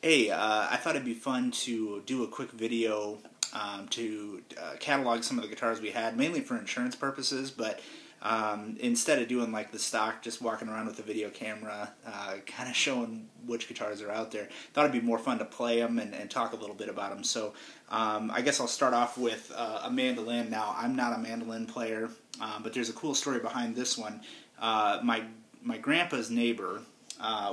Hey, I thought it'd be fun to do a quick video to catalog some of the guitars we had, mainly for insurance purposes, but instead of doing like the stock, just walking around with a video camera, kind of showing which guitars are out there, thought it'd be more fun to play them and talk a little bit about them. So I guess I'll start off with a mandolin. Now, I'm not a mandolin player, but there's a cool story behind this one. My grandpa's neighbor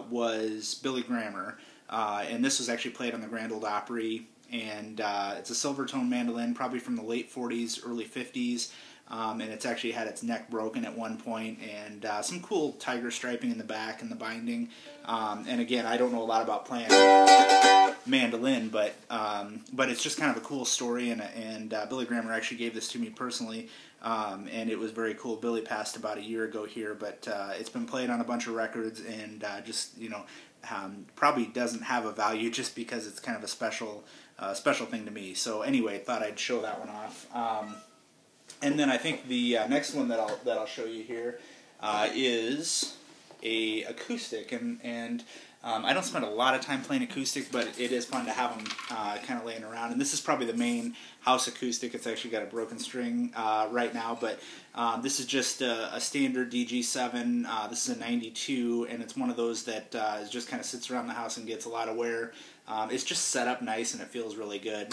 was Billy Grammer. And this was actually played on the Grand Ole Opry, and it's a Silvertone mandolin, probably from the late 40s, early 50s, and it's actually had its neck broken at one point, and some cool tiger striping in the back and the binding. And again, I don't know a lot about playing mandolin, but it's just kind of a cool story, and Billy Grammer actually gave this to me personally, and it was very cool. Billy passed about a year ago here, but it's been played on a bunch of records, and just, you know, probably doesn't have a value just because it's kind of a special thing to me. So anyway, thought I'd show that one off. And then I think the next one that I'll show you here is a acoustic, and I don't spend a lot of time playing acoustic, but it is fun to have them kind of laying around. And this is probably the main house acoustic. It's actually got a broken string right now, but this is just a standard DG7. This is a 92, and it's one of those that just kind of sits around the house and gets a lot of wear. It's just set up nice, and it feels really good.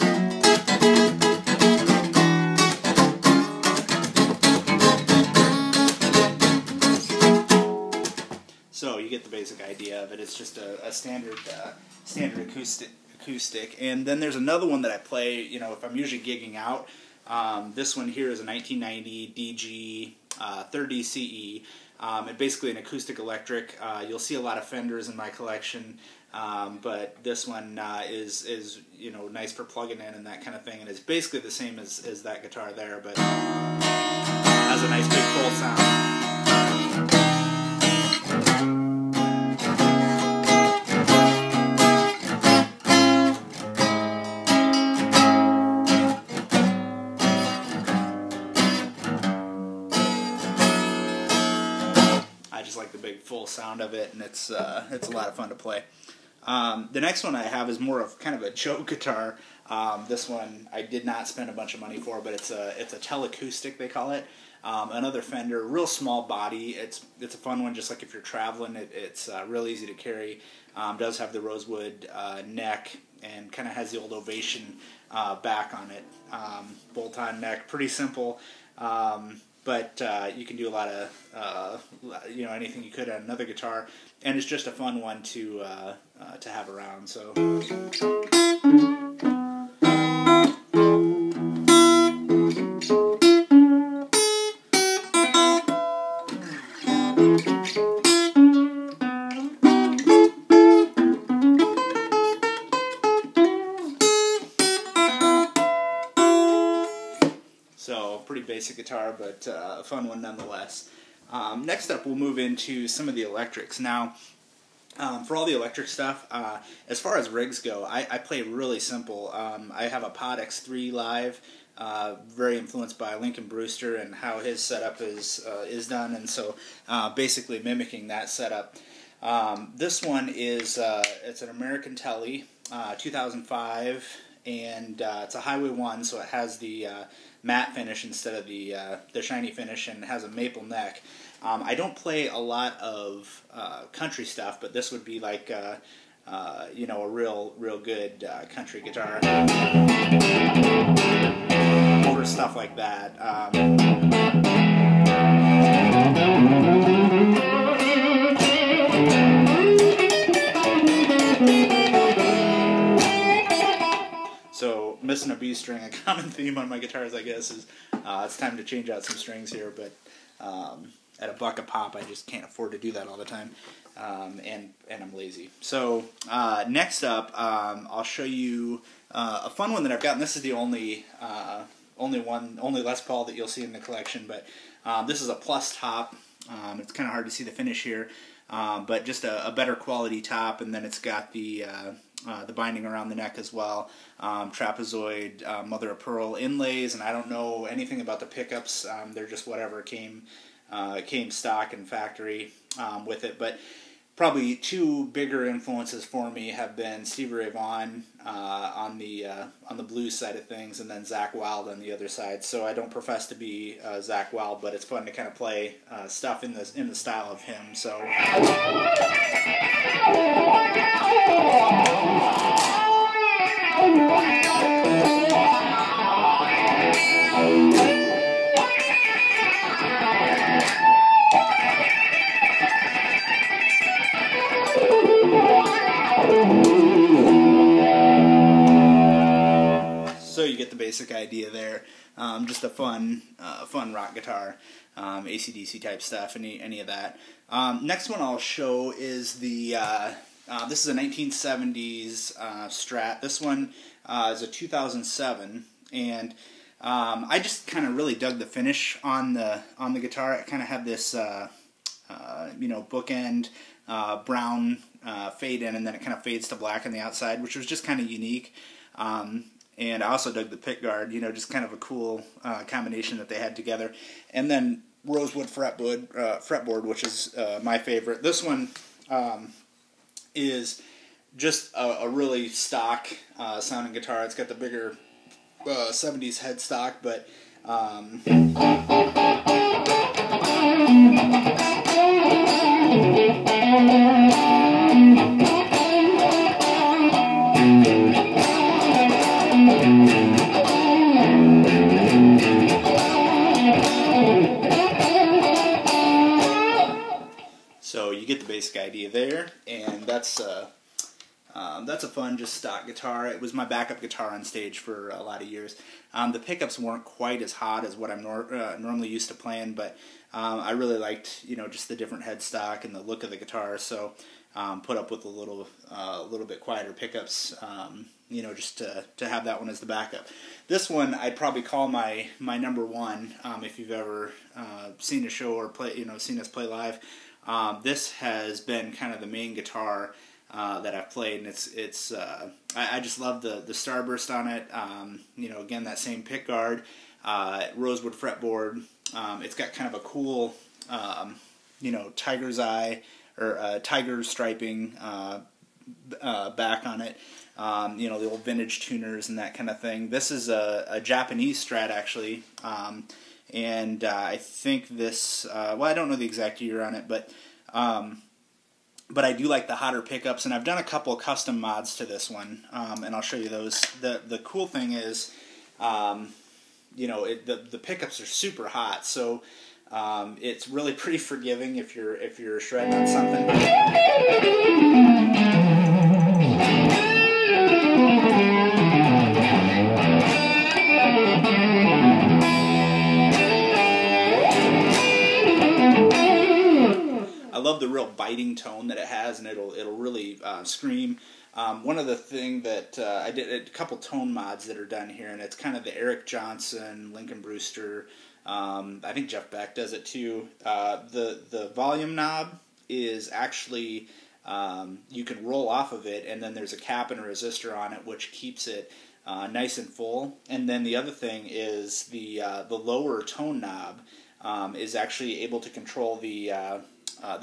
So you get the basic idea of it. It's just a standard acoustic. And then there's another one that I play, you know, if I'm usually gigging out. This one here is a 1990 DG 30 CE. It's basically an acoustic electric. You'll see a lot of Fenders in my collection, but this one is you know, nice for plugging in and that kind of thing. And it's basically the same as that guitar there, but has a nice big full sound. I just like the big full sound of it, and it's a lot of fun to play. The next one I have is more of kind of a joke guitar. This one I did not spend a bunch of money for, but it's a teleacoustic, they call it. Another Fender, real small body. It's a fun one, just like if you're traveling. It's real easy to carry. Does have the rosewood neck and kind of has the old Ovation back on it. Bolt-on neck, pretty simple. But you can do a lot of, you know, anything you could on another guitar, and it's just a fun one to have around. So. So, pretty basic guitar, but a fun one nonetheless. Next up, we'll move into some of the electrics. Now, for all the electric stuff, as far as rigs go, I play really simple. I have a Pod X3 Live, very influenced by Lincoln Brewster and how his setup is done, and so basically mimicking that setup. This one is it's an American Tele, 2005, and it's a Highway 1, so it has the matte finish instead of the shiny finish, and it has a maple neck. I don't play a lot of country stuff, but this would be like you know, a real good country guitar for stuff like that. So, missing a B string, a common theme on my guitars, I guess, is it's time to change out some strings here, but at $1 a pop, I just can't afford to do that all the time, and I'm lazy. So, next up, I'll show you a fun one that I've got, and this is the only Les Paul that you'll see in the collection, but this is a plus top. It's kind of hard to see the finish here, but just a better quality top, and then it's got the binding around the neck as well, trapezoid, mother of pearl inlays, and I don't know anything about the pickups. They're just whatever came stock and factory with it. But probably two bigger influences for me have been Stevie Ray Vaughan on the blues side of things, and then Zakk Wylde on the other side. So I don't profess to be Zakk Wylde, but it's fun to kind of play stuff in the style of him. So. So you get the basic idea there. Just a fun rock guitar, AC/DC type stuff, any of that. Next one I'll show is the this is a 1970s Strat. This one is a 2007, and I just kind of really dug the finish on the guitar. It kind of had this bookend brown fade in, and then it kind of fades to black on the outside, which was just kind of unique. And I also dug the pickguard, just kind of a cool combination that they had together. And then rosewood fretboard, which is my favorite. This one is just a really stock sounding guitar. It's got the bigger 70s headstock, but so you get the basic idea there, and that's a fun, just stock guitar. It was my backup guitar on stage for a lot of years. The pickups weren't quite as hot as what I'm normally used to playing, but I really liked, just the different headstock and the look of the guitar. So put up with a little bit quieter pickups, just to have that one as the backup. This one I'd probably call my number one. If you've ever seen a show or seen us play live, this has been kind of the main guitar that I've played, and it's I just love the starburst on it. Again, that same pick guard, rosewood fretboard. It's got kind of a cool tiger's eye or tiger striping back on it. The old vintage tuners and that kind of thing. This is a Japanese Strat, actually, and I think this. I don't know the exact year on it, but I do like the hotter pickups, and I've done a couple custom mods to this one, and I'll show you those. The cool thing is, the pickups are super hot, so it's really pretty forgiving if you're shredding on something. I love the real biting tone that it has, and it'll really scream. One of the thing that I did a couple tone mods that are done here, and it's kind of the Eric Johnson, Lincoln Brewster. I think Jeff Beck does it too. The volume knob is actually you can roll off of it, and then there's a cap and a resistor on it, which keeps it nice and full. And then the other thing is the lower tone knob is actually able to control the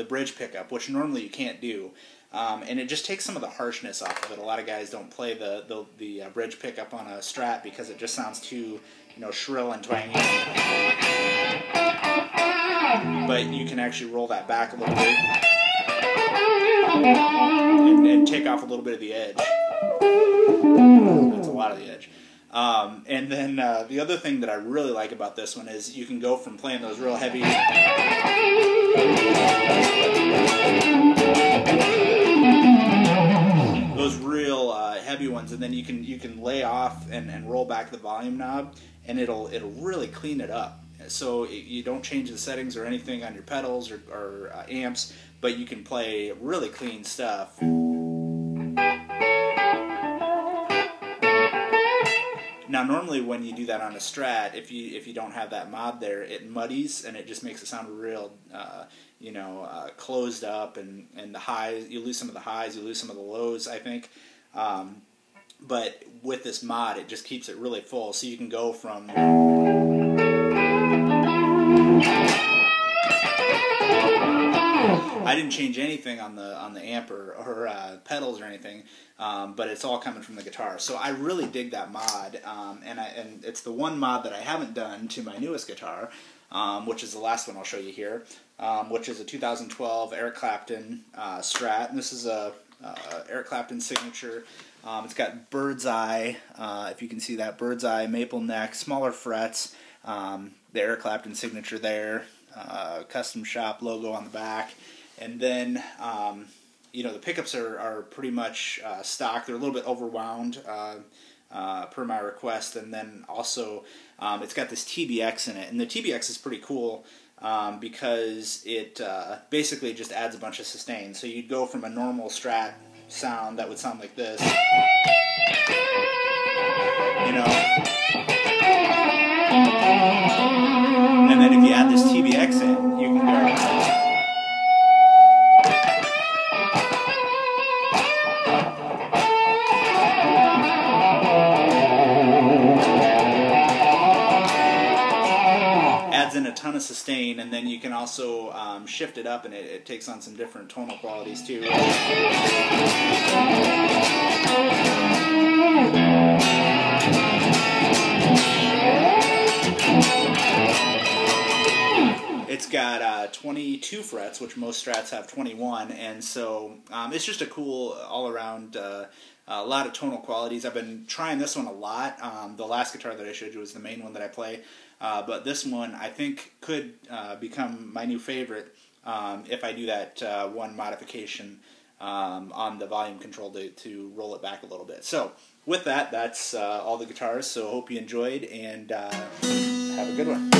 bridge pickup, which normally you can't do, and it just takes some of the harshness off of it. A lot of guys don't play the bridge pickup on a Strat because it just sounds too shrill and twangy. But you can actually roll that back a little bit and take off a little bit of the edge. That's a lot of the edge. And then the other thing that I really like about this one is you can go from playing those real heavy, heavy ones, and then you can lay off and roll back the volume knob, and it'll really clean it up. So you don't change the settings or anything on your pedals or amps, but you can play really clean stuff. Now, normally when you do that on a Strat, if you don't have that mod there, it muddies and it just makes it sound real, closed up, and the highs, you lose some of the highs, you lose some of the lows, I think. But with this mod, it just keeps it really full, so you can go from I I didn't change anything on the amp or pedals or anything, but it's all coming from the guitar. So I really dig that mod, and it's the one mod that I haven't done to my newest guitar, which is the last one I'll show you here, which is a 2012 Eric Clapton Strat, and this is a Eric Clapton signature. It's got bird's eye, if you can see that, bird's eye, maple neck, smaller frets, the Eric Clapton signature there, custom shop logo on the back, and then you know, the pickups are pretty much stock. They're a little bit overwound per my request, and then also it's got this TBX in it, and the TBX is pretty cool because it basically just adds a bunch of sustain. So you'd go from a normal Strat sound that would sound like this, you know, and then if you add this TBX in, you can go. Adds in a ton of sustain, and then you can also shift it up, and it takes on some different tonal qualities too. It's got 22 frets, which most Strats have 21, and so it's just a cool all-around, a lot of tonal qualities. I've been trying this one a lot. The last guitar that I showed you was the main one that I play, but this one I think could become my new favorite if I do that one modification on the volume control to roll it back a little bit. So with that, that's all the guitars, so hope you enjoyed, and have a good one.